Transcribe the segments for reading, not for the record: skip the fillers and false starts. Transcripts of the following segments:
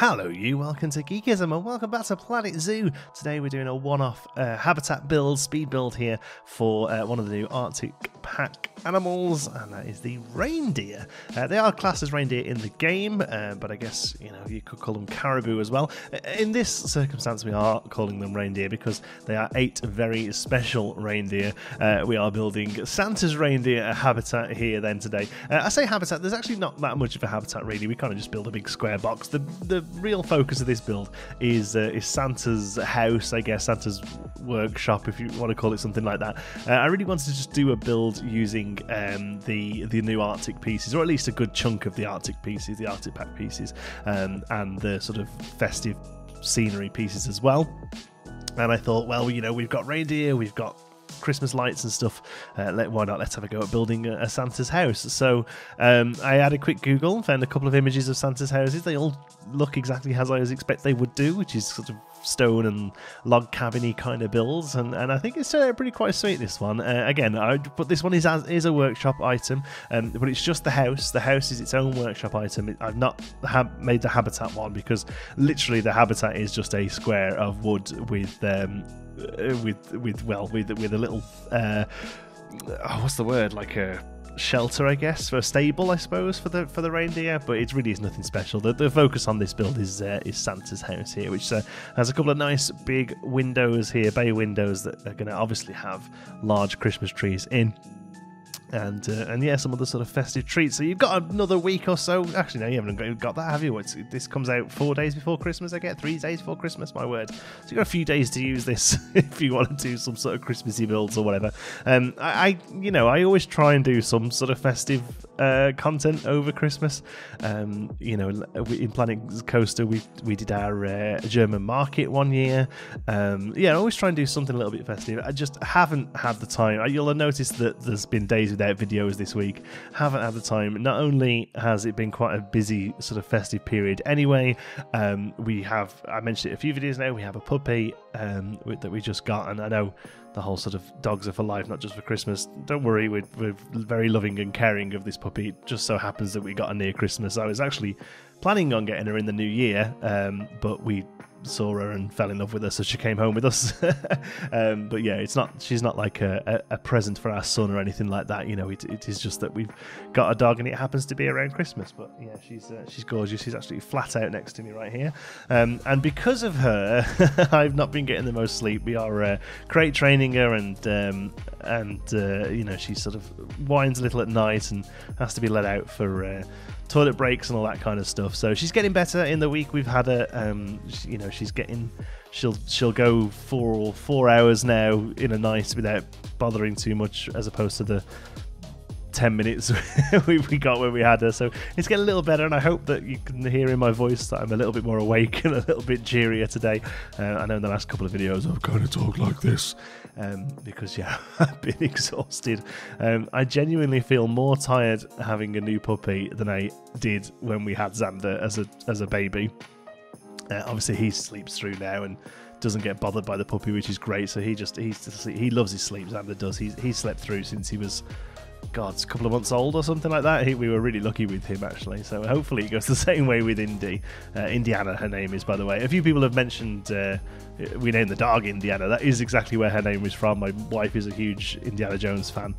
Hello you, welcome to Geekism and welcome back to Planet Zoo. Today we're doing a one-off habitat build, speed build here for one of the new Arctic pack animals, and that is the reindeer. They are classed as reindeer in the game, but I guess you could call them caribou as well. In this circumstance we are calling them reindeer because they are 8 very special reindeer. We are building Santa's reindeer habitat here then today. I say habitat, there's actually not that much of a habitat really. We kind of just build a big square box. The real focus of this build is Sant'as House, I guess, Santa's workshop, if you want to call it something like that. I really wanted to just do a build using the new Arctic pieces, or at least a good chunk of the Arctic pieces, the Arctic pack pieces, and the sort of festive scenery pieces as well. And I thought, well, we've got reindeer, we've got Christmas lights and stuff, why not let's have a go at building a Santa's house. So I had a quick Google, found a couple of images of Santa's houses. They all look exactly as I was expect they would do, which is sort of stone and log cabiny kind of builds, and I think it's pretty quite sweet, this one. Again, but this one is a workshop item, but it's just the house. The house is its own workshop item. I've not made the habitat one because literally the habitat is just a square of wood with a little what's the word, like a shelter, I guess, for a stable, I suppose, for the reindeer, but it really is nothing special. The focus on this build is Santa's house here, which has a couple of nice big windows here, bay windows that are going to obviously have large Christmas trees in. And yeah, some other sort of festive treats. So you've got another week or so. Actually, no, you haven't got that, have you? This comes out 4 days before Christmas, I get 3 days before Christmas, my word. So you've got a few days to use this if you want to do some sort of Christmassy builds or whatever. I always try and do some sort of festive content over Christmas. In Planet Coaster, we did our German market one year. I always try and do something a little bit festive. I just haven't had the time. You'll have noticed that there's been days without videos this week. Haven't had the time. Not only has it been quite a busy sort of festive period anyway, I mentioned it a few videos now, we have a puppy that we just got, and I know the whole sort of dogs are for life, not just for Christmas. Don't worry, we're very loving and caring of this puppy. It just so happens that we got her near Christmas. I was actually planning on getting her in the new year, but we saw her and fell in love with her, so she came home with us. But yeah, she's not like a present for our son or anything like that. It is just that we've got a dog and it happens to be around Christmas. But yeah, she's gorgeous. She's absolutely flat out next to me right here, and because of her I've not been getting the most sleep. We are crate training her, and she sort of whines a little at night and has to be let out for toilet breaks and all that kind of stuff. So she's getting better in the week we've had her. She'll go for 4 hours now in a night without bothering too much, as opposed to the 10 minutes we got when we had her. So it's getting a little better, and I hope that you can hear in my voice that I'm a little bit more awake and a little bit cheerier today. I know in the last couple of videos I've kind of talked like this because I've been exhausted. I genuinely feel more tired having a new puppy than I did when we had Xander as a baby. Obviously he sleeps through now and doesn't get bothered by the puppy, which is great. So he loves his sleep. Xander does. He slept through since he was a couple of months old or something like that. We were really lucky with him, actually. So hopefully it goes the same way with Indy. Indiana, her name is, by the way. A few people have mentioned we named the dog Indiana. That is exactly where her name is from. My wife is a huge Indiana Jones fan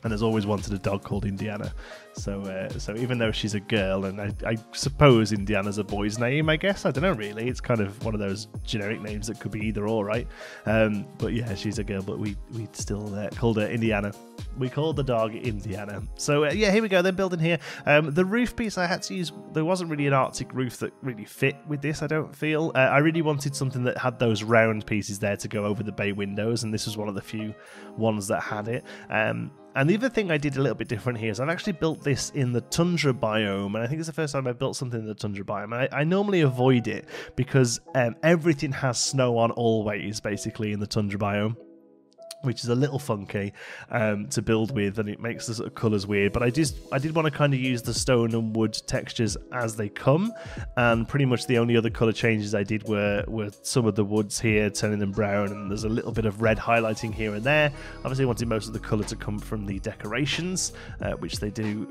and has always wanted a dog called Indiana. So even though she's a girl, and I suppose Indiana's a boy's name, I guess. I don't know, really. It's kind of one of those generic names that could be either or, right? But yeah, she's a girl, but we still called her Indiana. We called the dog Indiana. So yeah, here we go. They're building here. The roof piece I had to use, there wasn't really an Arctic roof that really fit with this, I don't feel. I really wanted something that had those round pieces there to go over the bay windows, and this was one of the few ones that had it. And the other thing I did a little bit different here is I've actually built this in the tundra biome, and I think it's the first time I've built something in the tundra biome. I normally avoid it because everything has snow on always, basically, in the tundra biome, which is a little funky to build with, and it makes the sort of colours weird. But I did want to kind of use the stone and wood textures as they come, and pretty much the only other colour changes I did were some of the woods here, turning them brown, and there's a little bit of red highlighting here and there. Obviously I wanted most of the colour to come from the decorations, which they do.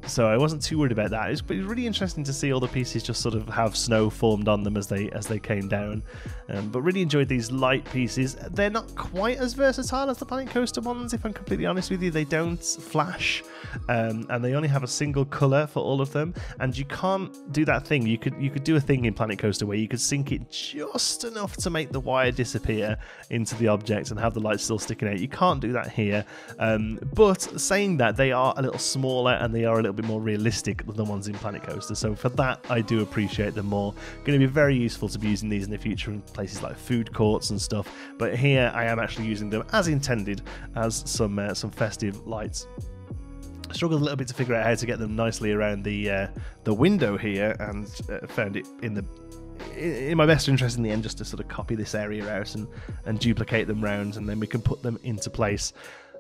So I wasn't too worried about that. It was really interesting to see all the pieces just sort of have snow formed on them as they came down. But really enjoyed these light pieces. They're not quite as versatile as the Planet Coaster ones, if I'm completely honest with you. They don't flash, and they only have a single colour for all of them. And you can't do that thing. You could do a thing in Planet Coaster where you could sync it just enough to make the wire disappear into the object and have the light still sticking out. You can't do that here. But saying that, they are a little smaller and they are a little bit more realistic than the ones in Planet Coaster, so for that I do appreciate them more. Going to be very useful to be using these in the future in places like food courts and stuff, but here I am actually using them as intended as some festive lights. I struggled a little bit to figure out how to get them nicely around the window here, and found it in my best interest in the end just to sort of copy this area out and duplicate them round, and then we can put them into place.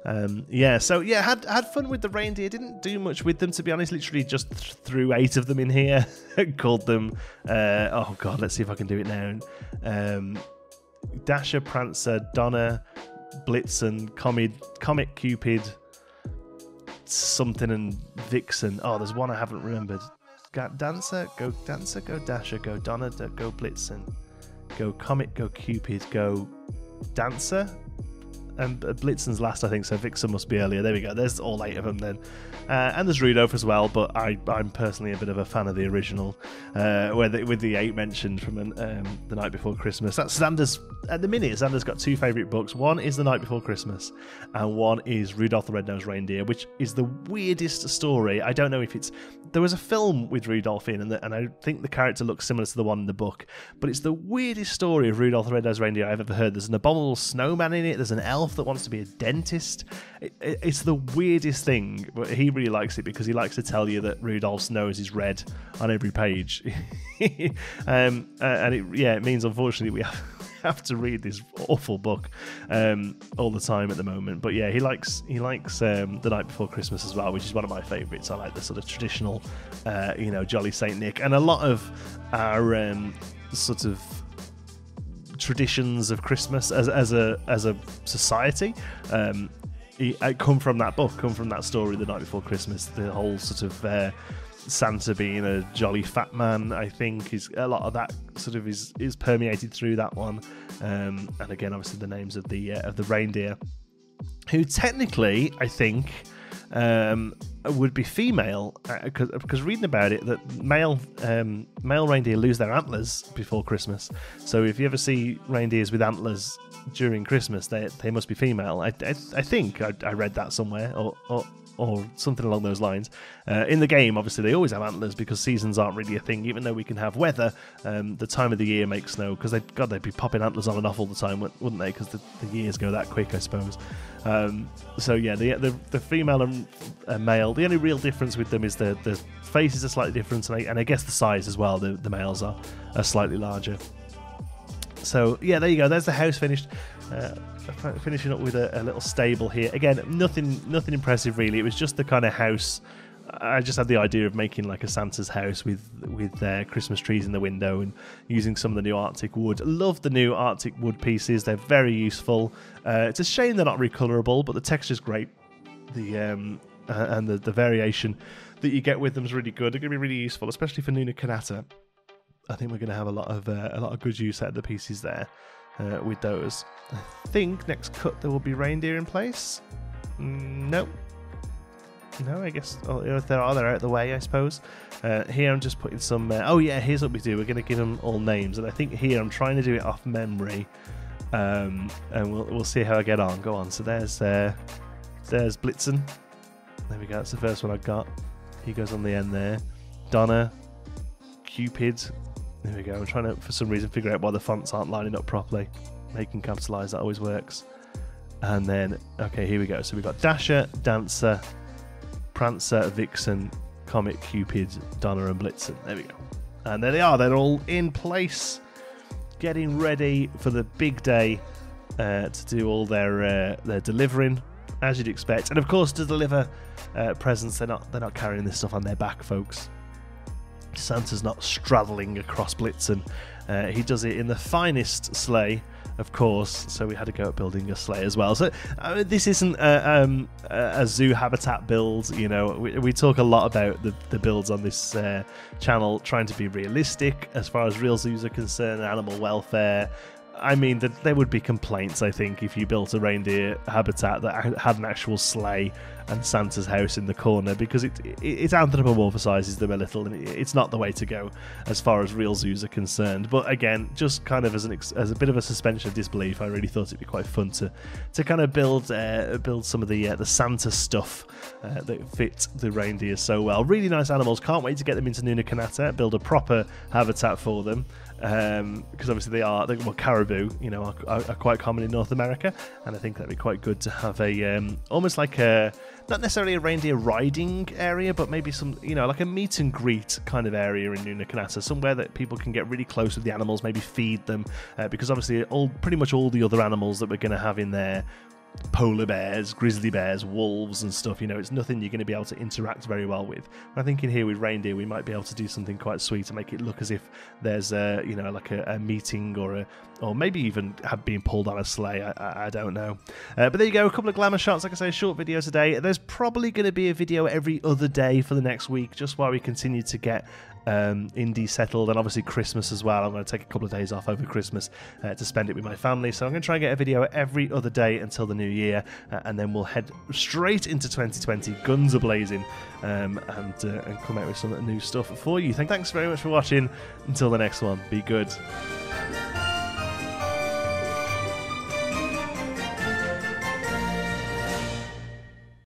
Had fun with the reindeer. Didn't do much with them, to be honest. Literally just threw 8 of them in here. Called them oh god, let's see if I can do it now. Dasher, Prancer, Donner, Blitzen, Comet, Cupid, something, and Vixen. Oh, there's one I haven't remembered. Dancer, go Dasher, go Donner, go Blitzen, go Comet, go Cupid, go Dancer. And Blitzen's last, I think, so Vixen must be earlier. There we go. There's all 8 of them then. And there's Rudolph as well, but I'm personally a bit of a fan of the original, with the 8 mentioned from The Night Before Christmas. That's Xander's, at the minute, Xander's got 2 favourite books. One is The Night Before Christmas, and one is Rudolph the Red-Nosed Reindeer, which is the weirdest story. I don't know if it's... There was a film with Rudolph in, and I think the character looks similar to the one in the book, but it's the weirdest story of Rudolph the Red-Nosed Reindeer I've ever heard. There's an abominable snowman in it, there's an elf that wants to be a dentist. It's the weirdest thing, but he really likes it because he likes to tell you that Rudolph's nose is red on every page. And it means, unfortunately, we have to read this awful book all the time at the moment. But yeah, he likes The Night Before Christmas as well, which is one of my favourites. I like the sort of traditional Jolly Saint Nick, and a lot of our sort of traditions of Christmas as a society come from that book, come from that story, The Night Before Christmas. The whole sort of Santa being a jolly fat man, I think, is a lot of that sort of is permeated through that one. And again, obviously the names of the reindeer, who technically I think would be female, because reading about it, that male reindeer lose their antlers before Christmas. So if you ever see reindeers with antlers during Christmas, they must be female. I think I read that somewhere, or something along those lines. In the game, obviously, they always have antlers because seasons aren't really a thing. Even though we can have weather, the time of the year makes snow, because they'd be popping antlers on and off all the time, wouldn't they? Because the years go that quick, I suppose. So yeah, the female and male, the only real difference with them is the faces are slightly different, and I guess the size as well. The males are slightly larger. So yeah, there you go. There's the house finished. Finishing up with a little stable here. Again, nothing impressive really. It was just the kind of house. I just had the idea of making like a Santa's house with Christmas trees in the window and using some of the new Arctic wood. Love the new Arctic wood pieces. They're very useful. It's a shame they're not recolorable, but the texture's great. And the variation that you get with them is really good. They're going to be really useful, especially for Nuna Kanata. I think we're going to have a lot of good use out of the pieces there. With those, I think next cut there will be reindeer in place. No, I guess if there are, they're out of the way, I suppose. Here I'm just putting some. Oh yeah, here's what we do. We're going to give them all names, and I think here I'm trying to do it off memory, and we'll see how I get on. Go on. So there's Blitzen. There we go. That's the first one I got. He goes on the end there. Donner, Cupid. There we go. I'm trying to, for some reason, figure out why the fonts aren't lining up properly. Making capitalise, that always works. And then, okay, here we go. So we've got Dasher, Dancer, Prancer, Vixen, Comet, Cupid, Donner, and Blitzen. There we go. And there they are. They're all in place, getting ready for the big day to do all their delivering, as you'd expect. And of course, to deliver presents, they're not carrying this stuff on their back, folks. Santa's not straddling across Blitzen. He does it in the finest sleigh of course, so we had to go at building a sleigh as well. So this isn't a zoo habitat build. You know, we talk a lot about the builds on this channel, trying to be realistic as far as real zoos are concerned, animal welfare. I mean, there would be complaints, I think, if you built a reindeer habitat that had an actual sleigh and Santa's house in the corner, because it anthropomorphizes them a little, and it's not the way to go as far as real zoos are concerned. But again, just kind of as a bit of a suspension of disbelief, I really thought it'd be quite fun to kind of build some of the Santa stuff that fit the reindeer so well. Really nice animals. Can't wait to get them into Nuna Kanata, build a proper habitat for them. Because obviously well, caribou, you know, are quite common in North America, and I think that'd be quite good to have a almost like a, not necessarily a reindeer riding area, but maybe some, you know, like a meet and greet kind of area in Nuna Kanata, somewhere that people can get really close with the animals, maybe feed them, because obviously pretty much all the other animals that we're going to have in there, polar bears, grizzly bears, wolves and stuff, you know, it's nothing you're going to be able to interact very well with. I think in here with reindeer we might be able to do something quite sweet to make it look as if there's you know, like a meeting or maybe even being pulled on a sleigh. I don't know, but there you go, a couple of glamour shots. Like I say, short video today. There's probably going to be a video every other day for the next week, just while we continue to get Indy settled, and obviously Christmas as well. I'm going to take a couple of days off over Christmas to spend it with my family, so I'm going to try and get a video every other day until the new year, and then we'll head straight into 2020, guns a blazing, and come out with some new stuff for you. Thanks very much for watching. Until the next one, be good.